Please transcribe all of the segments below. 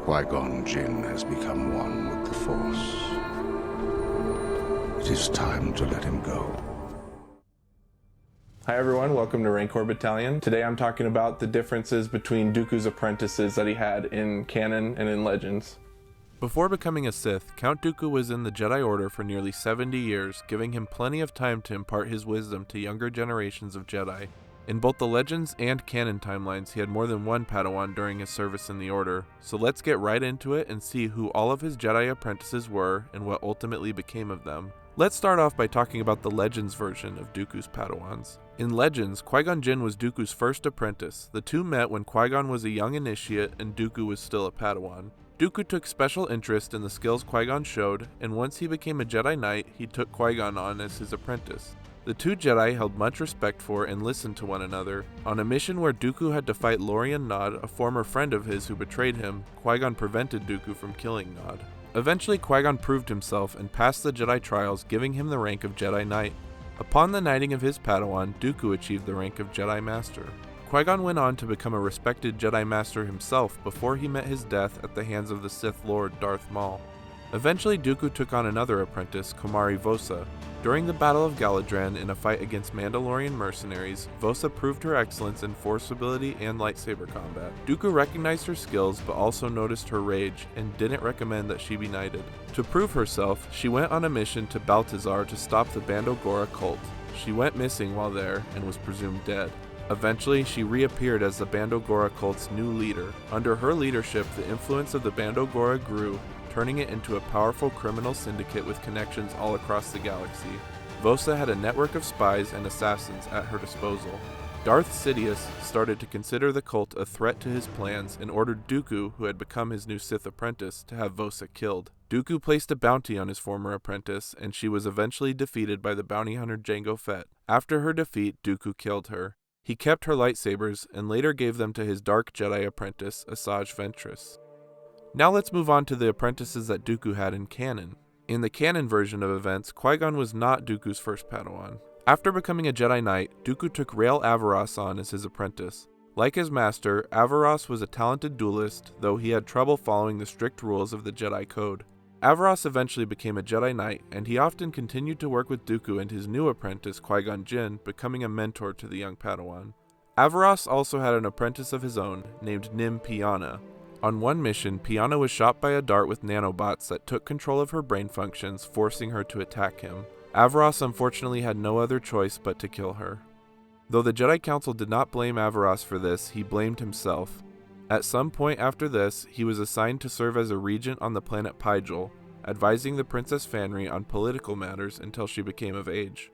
Qui-Gon Jinn has become one with the Force. It is time to let him go. Hi everyone, welcome to Rancor Battalion. Today I'm talking about the differences between Dooku's apprentices that he had in canon and in Legends. Before becoming a Sith, Count Dooku was in the Jedi Order for nearly 70 years, giving him plenty of time to impart his wisdom to younger generations of Jedi. In both the Legends and canon timelines, he had more than one Padawan during his service in the Order, so let's get right into it and see who all of his Jedi apprentices were and what ultimately became of them. Let's start off by talking about the Legends version of Dooku's Padawans. In Legends, Qui-Gon Jinn was Dooku's first apprentice. The two met when Qui-Gon was a young initiate and Dooku was still a Padawan. Dooku took special interest in the skills Qui-Gon showed, and once he became a Jedi Knight, he took Qui-Gon on as his apprentice. The two Jedi held much respect for and listened to one another. On a mission where Dooku had to fight Lorian Nod, a former friend of his who betrayed him, Qui-Gon prevented Dooku from killing Nod. Eventually, Qui-Gon proved himself and passed the Jedi trials, giving him the rank of Jedi Knight. Upon the knighting of his Padawan, Dooku achieved the rank of Jedi Master. Qui-Gon went on to become a respected Jedi Master himself before he met his death at the hands of the Sith Lord Darth Maul. Eventually, Dooku took on another apprentice, Komari Vosa. During the Battle of Galadran in a fight against Mandalorian mercenaries, Vosa proved her excellence in force ability and lightsaber combat. Dooku recognized her skills but also noticed her rage and didn't recommend that she be knighted. To prove herself, she went on a mission to Baltazar to stop the Bando Gora cult. She went missing while there and was presumed dead. Eventually, she reappeared as the Bando Gora cult's new leader. Under her leadership, the influence of the Bando Gora grew, turning it into a powerful criminal syndicate with connections all across the galaxy. Vosa had a network of spies and assassins at her disposal. Darth Sidious started to consider the cult a threat to his plans and ordered Dooku, who had become his new Sith apprentice, to have Vosa killed. Dooku placed a bounty on his former apprentice, and she was eventually defeated by the bounty hunter Jango Fett. After her defeat, Dooku killed her. He kept her lightsabers and later gave them to his Dark Jedi apprentice, Asajj Ventress. Now let's move on to the apprentices that Dooku had in canon. In the canon version of events, Qui-Gon was not Dooku's first Padawan. After becoming a Jedi Knight, Dooku took Rael Averross on as his apprentice. Like his master, Averross was a talented duelist, though he had trouble following the strict rules of the Jedi Code. Averross eventually became a Jedi Knight, and he often continued to work with Dooku and his new apprentice, Qui-Gon Jinn, becoming a mentor to the young Padawan. Averross also had an apprentice of his own, named Nim Piana. On one mission, Piana was shot by a dart with nanobots that took control of her brain functions, forcing her to attack him. Averross unfortunately had no other choice but to kill her. Though the Jedi Council did not blame Averross for this, he blamed himself. At some point after this, he was assigned to serve as a regent on the planet Pygel, advising the Princess Fanry on political matters until she became of age.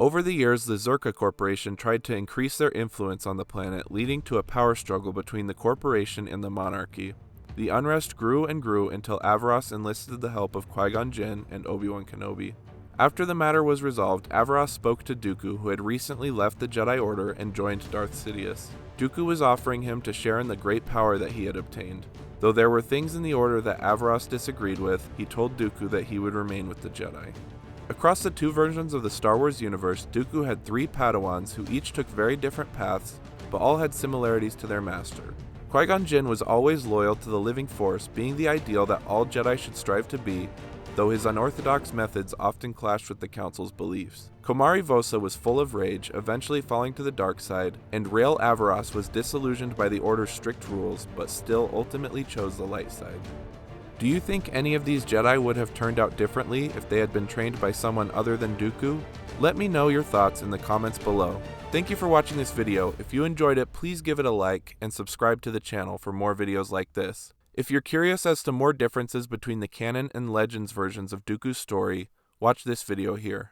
Over the years, the Zerka Corporation tried to increase their influence on the planet, leading to a power struggle between the corporation and the monarchy. The unrest grew and grew until Averross enlisted the help of Qui-Gon Jinn and Obi-Wan Kenobi. After the matter was resolved, Averross spoke to Dooku, who had recently left the Jedi Order and joined Darth Sidious. Dooku was offering him to share in the great power that he had obtained. Though there were things in the Order that Averross disagreed with, he told Dooku that he would remain with the Jedi. Across the two versions of the Star Wars universe, Dooku had three Padawans who each took very different paths, but all had similarities to their master. Qui-Gon Jinn was always loyal to the living Force, being the ideal that all Jedi should strive to be, though his unorthodox methods often clashed with the Council's beliefs. Komari Vosa was full of rage, eventually falling to the dark side, and Rael Averross was disillusioned by the Order's strict rules, but still ultimately chose the light side. Do you think any of these Jedi would have turned out differently if they had been trained by someone other than Dooku? Let me know your thoughts in the comments below. Thank you for watching this video. If you enjoyed it, please give it a like and subscribe to the channel for more videos like this. If you're curious as to more differences between the canon and Legends versions of Dooku's story, watch this video here.